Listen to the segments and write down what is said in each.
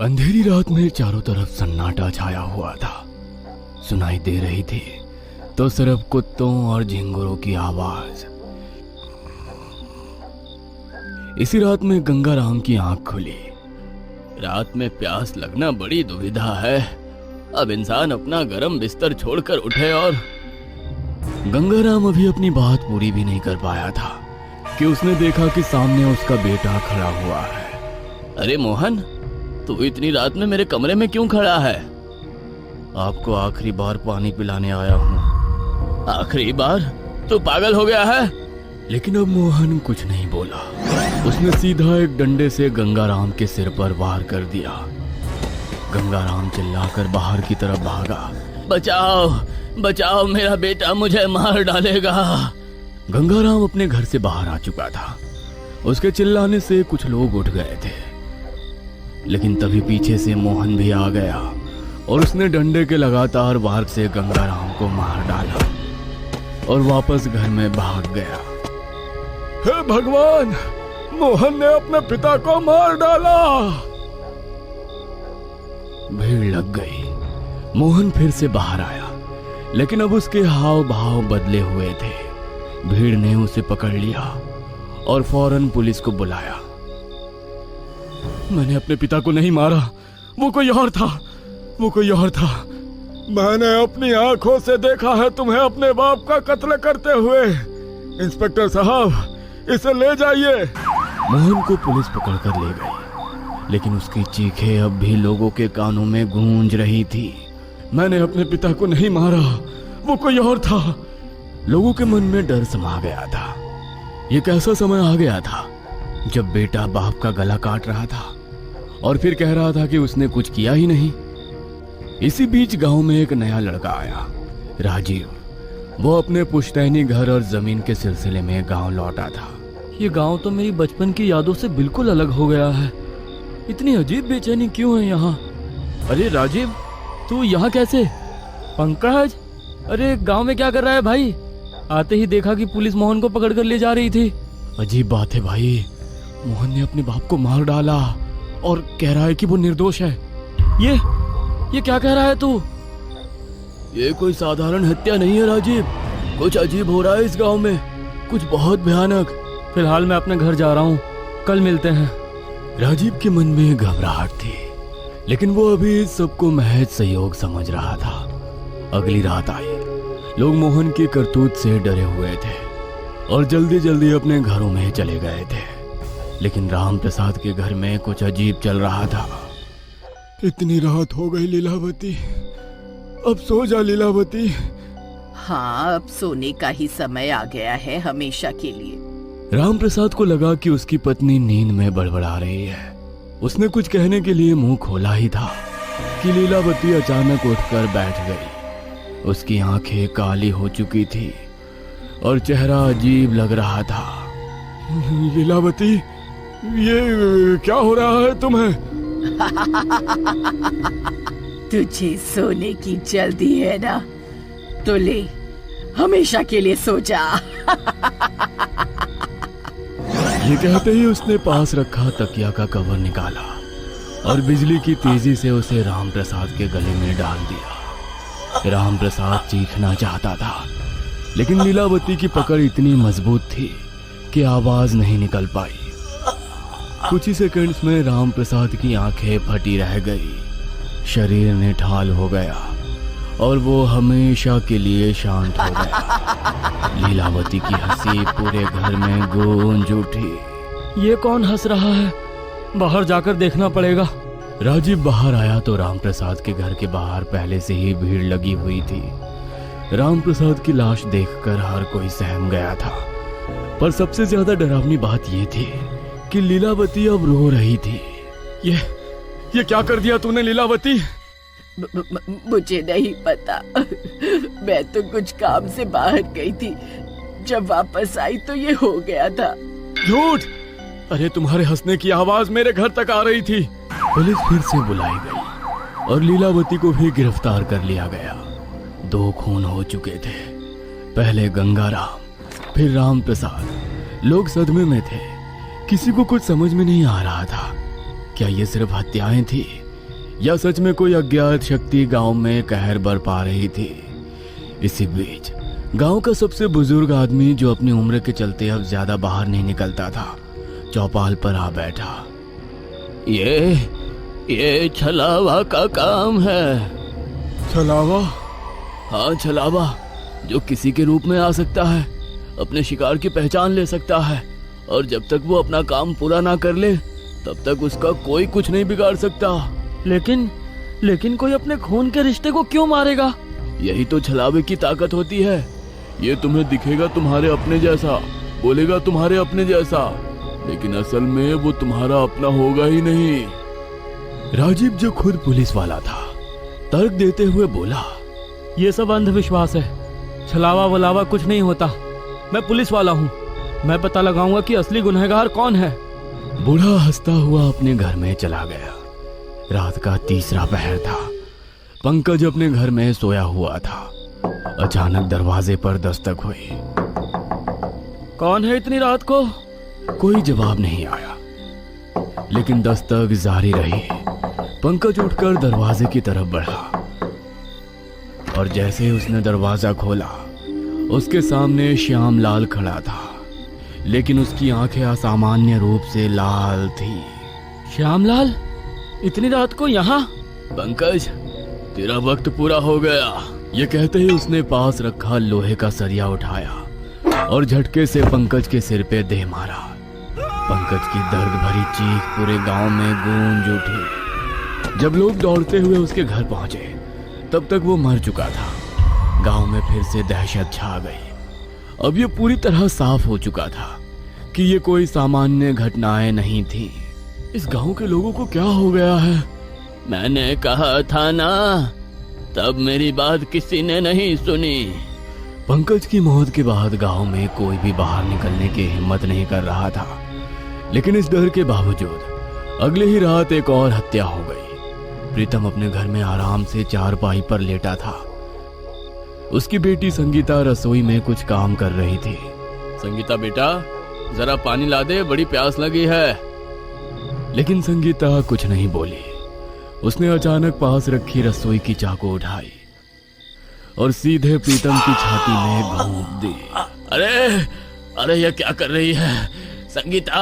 अंधेरी रात में चारों तरफ सन्नाटा छाया हुआ था। सुनाई दे रही थी तो सिर्फ कुत्तों और झिंगुरों की आवाज। इसी रात में गंगाराम की आंख खुली। रात में प्यास लगना बड़ी दुविधा है। अब इंसान अपना गरम बिस्तर छोड़कर उठे और गंगाराम अभी अपनी बात पूरी भी नहीं कर पाया था कि उसने देखा कि सामने उसका बेटा खड़ा हुआ है। अरे मोहन, तू इतनी रात में मेरे कमरे में क्यों खड़ा है? आपको आखिरी बार पानी पिलाने आया हूँ। आखिरी बार? तू पागल हो गया है? लेकिन अब मोहन कुछ नहीं बोला। उसने सीधा एक डंडे से गंगाराम के सिर पर वार कर दिया। गंगाराम चिल्लाकर बाहर की तरफ भागा। बचाओ बचाओ, मेरा बेटा मुझे मार डालेगा। गंगाराम अपने घर से बाहर आ चुका था। उसके चिल्लाने से कुछ लोग उठ गए थे, लेकिन तभी पीछे से मोहन भी आ गया और उसने डंडे के लगातार वार से गंगाराम को मार डाला और वापस घर में भाग गया। हे भगवान, मोहन ने अपने पिता को मार डाला। भीड़ लग गई। मोहन फिर से बाहर आया, लेकिन अब उसके हाव भाव बदले हुए थे। भीड़ ने उसे पकड़ लिया और फौरन पुलिस को बुलाया। मैंने अपने पिता को नहीं मारा, वो कोई और था, वो कोई और था। मैंने अपनी आंखों से देखा है तुम्हें अपने बाप का कत्ल करते हुए। इंस्पेक्टर साहब, इसे ले जाइए। मोहन को पुलिस पकड़कर ले गई, लेकिन उसकी चीखें अब भी लोगों के कानों में गूंज रही थी। मैंने अपने पिता को नहीं मारा, वो कोई और था। लोगों के मन में डर समा गया था। ये कैसा समय आ गया था जब बेटा बाप का गला काट रहा था और फिर कह रहा था कि उसने कुछ किया ही नहीं। इसी बीच गांव में एक नया लड़का आया, राजीव। वो अपने पुश्तैनी घर और जमीन के सिलसिले में गांव लौटा था। ये गांव तो मेरी बचपन की यादों से बिल्कुल अलग हो गया है। इतनी अजीब बेचैनी क्यों है यहाँ? अरे राजीव, तू यहाँ कैसे? पंकज, अरे गांव में क्या कर रहा है भाई? आते ही देखा कि पुलिस मोहन को पकड़कर ले जा रही थी। अजीब बात है भाई, मोहन ने अपने बाप को मार डाला और कह रहा है कि वो निर्दोष है। ये क्या कह रहा है तू? ये कोई साधारण हत्या नहीं है राजीव, कुछ अजीब हो रहा है इस गांव में, कुछ बहुत भयानक। फिलहाल मैं अपने घर जा रहा हूँ, कल मिलते हैं। राजीव के मन में घबराहट थी, लेकिन वो अभी इस सबको महज सहयोग समझ रहा था। अगली रात आई। लोग मोहन की करतूत से डरे हुए थे और जल्दी जल्दी अपने घरों में चले गए थे, लेकिन राम प्रसाद के घर में कुछ अजीब चल रहा था। इतनी रात हो गई लीलावती, अब सो जा लीलावती। हाँ, अब सोने का ही समय आ गया है हमेशा के लिए। राम प्रसाद को लगा कि उसकी पत्नी नींद में बड़बड़ा रही है। उसने कुछ कहने के लिए मुंह खोला ही था कि लीलावती अचानक उठकर बैठ गई। उसकी आंखें काली हो चुकी थी और चेहरा अजीब लग रहा था। लीलावती, ये क्या हो रहा है तुम्हें? तुझे सोने की जल्दी है ना, तो ले, हमेशा के लिए सो जा। ये कहते ही उसने पास रखा तकिया का कवर निकाला और बिजली की तेजी से उसे राम प्रसाद के गले में डाल दिया। राम प्रसाद चीखना चाहता था, लेकिन लीलावती की पकड़ इतनी मजबूत थी कि आवाज नहीं निकल पाई। कुछ ही सेकंड्स में राम प्रसाद की आंखें फटी रह गई, शरीर निठाल हो गया और वो हमेशा के लिए शांत हो गया। लीलावती की हंसी पूरे घर में गूंज उठी। ये कौन हंस रहा है? बाहर जाकर देखना पड़ेगा। राजीव बाहर आया तो राम प्रसाद के घर के बाहर पहले से ही भीड़ लगी हुई थी। राम प्रसाद की लाश देखकर हर कोई सहम गया था, पर सबसे ज्यादा डरावनी बात ये थी कि लीलावती अब रो रही थी। ये क्या कर दिया तूने लीलावती? मुझे नहीं पता, मैं तो कुछ काम से बाहर गई थी। जब वापस आई तो ये हो गया था। झूठ! अरे तुम्हारे हंसने की आवाज मेरे घर तक आ रही थी। पुलिस फिर से बुलाई गई और लीलावती को भी गिरफ्तार कर लिया गया। 2 खून हो चुके थे, पहले गंगाराम, फिर राम प्रसाद। लोग सदमे में थे, किसी को कुछ समझ में नहीं आ रहा था। क्या ये सिर्फ हत्याएं थी या सच में कोई अज्ञात शक्ति गांव में कहर बरपा रही थी। इसी बीच गांव का सबसे बुजुर्ग आदमी, जो अपनी उम्र के चलते अब ज्यादा बाहर नहीं निकलता था, चौपाल पर आ बैठा। ये छलावा का काम है। छलावा? हाँ, छलावा, जो किसी के रूप में आ सकता है, अपने शिकार की पहचान ले सकता है, और जब तक वो अपना काम पूरा ना कर ले तब तक उसका कोई कुछ नहीं बिगाड़ सकता। लेकिन कोई अपने खून के रिश्ते को क्यों मारेगा? यही तो छलावे की ताकत होती है। ये तुम्हें दिखेगा तुम्हारे अपने जैसा, बोलेगा तुम्हारे अपने जैसा, लेकिन असल में वो तुम्हारा अपना होगा ही नहीं। राजीव, जो खुद पुलिस वाला था, तर्क देते हुए बोला, ये सब अंधविश्वास है। छलावा वलावा कुछ नहीं होता। मैं पुलिस वाला हूँ। मैं पता लगाऊंगा कि असली गुनहगार कौन है। बूढ़ा हंसता हुआ अपने घर में चला गया। रात का तीसरा पहर था। पंकज अपने घर में सोया हुआ था। अचानक दरवाजे पर दस्तक हुई। कौन है इतनी रात को? कोई जवाब नहीं आया, लेकिन दस्तक जारी रही। पंकज उठकर दरवाजे की तरफ बढ़ा, और जैसे उसने दरवाजा खोला, उसके सामने श्यामलाल खड़ा था, लेकिन उसकी आंखें असामान्य रूप से लाल थी। श्यामलाल, इतनी रात को यहाँ? पंकज, तेरा वक्त पूरा हो गया। ये कहते ही उसने पास रखा लोहे का सरिया उठाया और झटके से पंकज के सिर पे दे मारा। पंकज की दर्द भरी चीख पूरे गांव में गूंज उठी। जब लोग दौड़ते हुए उसके घर पहुंचे, तब तक वो मर चुका था। गांव में फिर से दहशत छा गई। अब ये पूरी तरह साफ हो चुका था कि ये कोई सामान्य घटनाएं नहीं थी। इस गांव के लोगों को क्या हो गया है? मैंने कहा था ना, तब मेरी बात किसी ने नहीं सुनी। पंकज की मौत के बाद गांव में कोई भी बाहर निकलने की हिम्मत नहीं कर रहा था, लेकिन इस डर के बावजूद अगले ही रात एक और हत्या हो गई। प्रीतम अपने घर में आराम से चारपाई पर लेटा था। उसकी बेटी संगीता रसोई में कुछ काम कर रही थी। संगीता बेटा, जरा पानी ला दे, बड़ी प्यास लगी है। लेकिन संगीता कुछ नहीं बोली। उसने अचानक पास रखी रसोई की चाकू उठाई और सीधे प्रीतम की छाती में घोंप दी। अरे ये क्या कर रही है संगीता?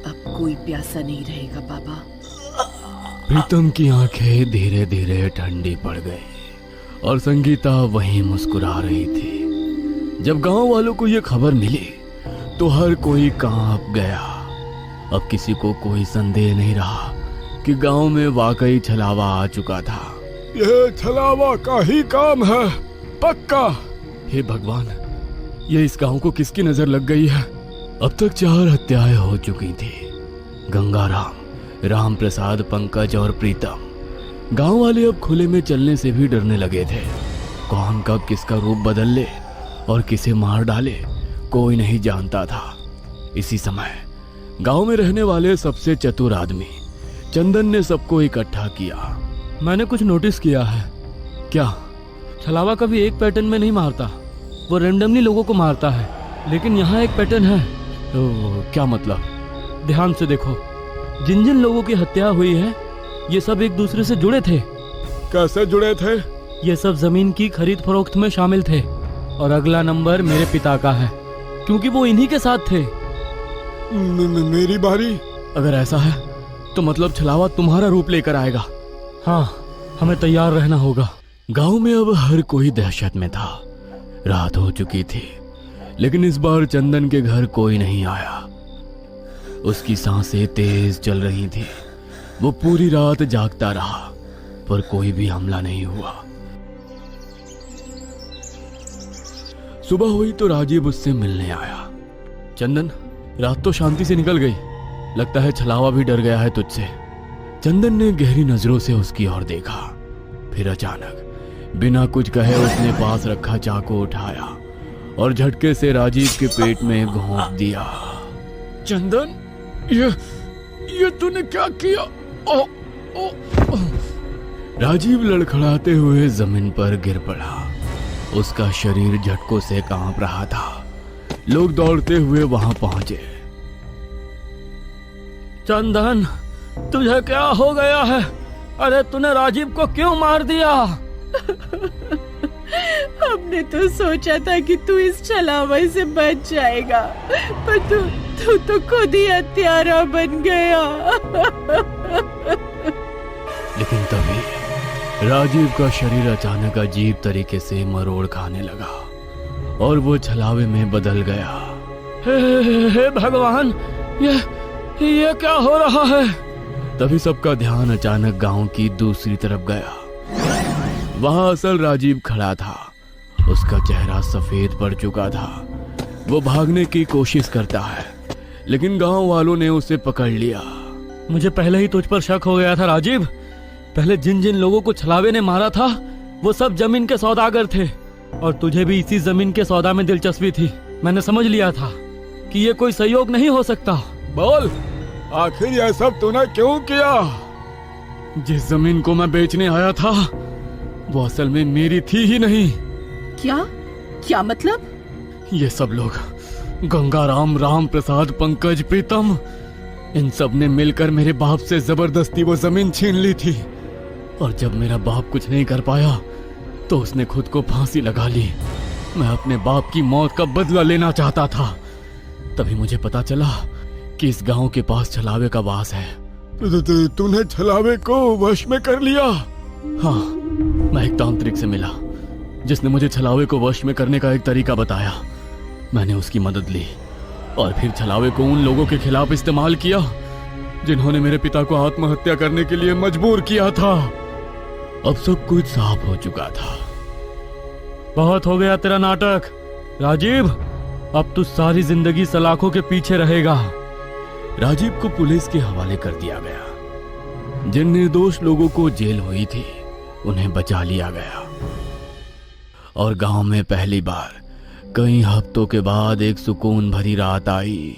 अब कोई प्यासा नहीं रहेगा बाबा। प्रीतम की आंखें धीरे धीरे ठंडी पड़ गई और संगीता वहीं मुस्कुरा रही थी। जब गांव वालों को यह खबर मिली तो हर कोई कांप गया। अब किसी को कोई संदेह नहीं रहा कि गांव में वाकई छलावा आ चुका था। यह छलावा का ही काम है, पक्का। हे भगवान, ये इस गांव को किसकी नजर लग गई है? अब तक 4 हत्याएं हो चुकी थी। गंगाराम, राम प्रसाद, पंकज और प्रीतम। गांव वाले अब खुले में चलने से भी डरने लगे थे। कौन कब किसका रूप बदल ले और किसे मार डाले, कोई नहीं जानता था। इसी समय गांव में रहने वाले सबसे चतुर आदमी चंदन ने सबको इकट्ठा किया। मैंने कुछ नोटिस किया है। क्या? छलावा कभी एक पैटर्न में नहीं मारता, वो रैंडमली लोगों को मारता है। लेकिन यहाँ एक पैटर्न है। क्या मतलब? ध्यान से देखो, जिन जिन लोगों की हत्या हुई है, ये सब एक दूसरे से जुड़े थे। कैसे जुड़े थे? ये सब जमीन की खरीद फरोख्त में शामिल थे। और अगला नंबर मेरे पिता का है, क्योंकि वो इन्हीं के साथ थे। मेरी बारी? अगर ऐसा है तो मतलब छलावा तुम्हारा रूप लेकर आएगा। हाँ, हमें तैयार रहना होगा। गांव में अब हर कोई दहशत में था। रात हो चुकी थी, लेकिन इस बार चंदन के घर कोई नहीं आया। उसकी सांसें तेज चल रही थी। वो पूरी रात जागता रहा, पर कोई भी हमला नहीं हुआ। सुबह हुई तो राजीव उससे मिलने आया। चंदन, रात तो शांति से निकल गई, लगता है छलावा भी डर गया है तुझसे। चंदन ने गहरी नजरों से उसकी ओर देखा। फिर अचानक बिना कुछ कहे उसने पास रखा चाकू उठाया और झटके से राजीव के पेट में घोंप दिया। चंदन, ये तूने क्या किया? राजीव लड़खड़ाते हुए जमीन पर गिर पड़ा। उसका शरीर झटकों से कांप रहा था। लोग दौड़ते हुए वहां पहुंचे। चंदन, तुझे क्या हो गया है? अरे तूने राजीव को क्यों मार दिया? हमने तो सोचा था कि तू इस छलावे से बच जाएगा, पर तू तो खुद ही हत्यारा बन गया। लेकिन तभी राजीव का शरीर अचानक अजीब तरीके से मरोड़ खाने लगा और वो छलावे में बदल गया। हे भगवान, ये क्या हो रहा है? तभी सबका ध्यान अचानक गांव की दूसरी तरफ गया। वहां असल राजीव खड़ा था। उसका चेहरा सफेद पड़ चुका था। वो भागने की कोशिश करता है, लेकिन गांव वालों ने उसे पकड़ लिया। मुझे पहले ही तुझ पर शक हो गया था राजीव। पहले जिन जिन लोगों को छलावे ने मारा था वो सब जमीन के सौदागर थे, और तुझे भी इसी जमीन के सौदा में दिलचस्पी थी। मैंने समझ लिया था कि ये कोई संयोग नहीं हो सकता। बोल, आखिर यह सब तूने क्यों किया? जिस जमीन को मैं बेचने आया था वो असल में मेरी थी ही नहीं। क्या मतलब? ये सब लोग, गंगाराम, राम प्रसाद, पंकज, प्रीतम, इन सब ने मिलकर मेरे बाप से जबरदस्ती वो जमीन छीन ली थी। और जब मेरा बाप कुछ नहीं कर पाया तो उसने खुद को फांसी लगा ली। मैं अपने बाप की मौत का बदला लेना चाहता था। तभी मुझे पता चला कि इस गांव के पास छलावे का वास है। तूने छलावे को वश में कर लिया? हाँ, मैं एक तांत्रिक से मिला जिसने मुझे छलावे को वश में करने का एक तरीका बताया। मैंने उसकी मदद ली और फिर छलावे को उन लोगों के खिलाफ इस्तेमाल किया जिन्होंने मेरे पिता को आत्महत्या करने के लिए मजबूर किया था। अब सब कुछ साफ हो चुका था। बहुत हो गया तेरा नाटक राजीव। अब तू सारी जिंदगी सलाखों के पीछे रहेगा। राजीव को पुलिस के हवाले कर दिया गया। जिन निर्दोष लोगों को जेल हुई थी उन्हें बचा लिया गया और गांव में पहली बार कई हफ्तों के बाद एक सुकून भरी रात आई।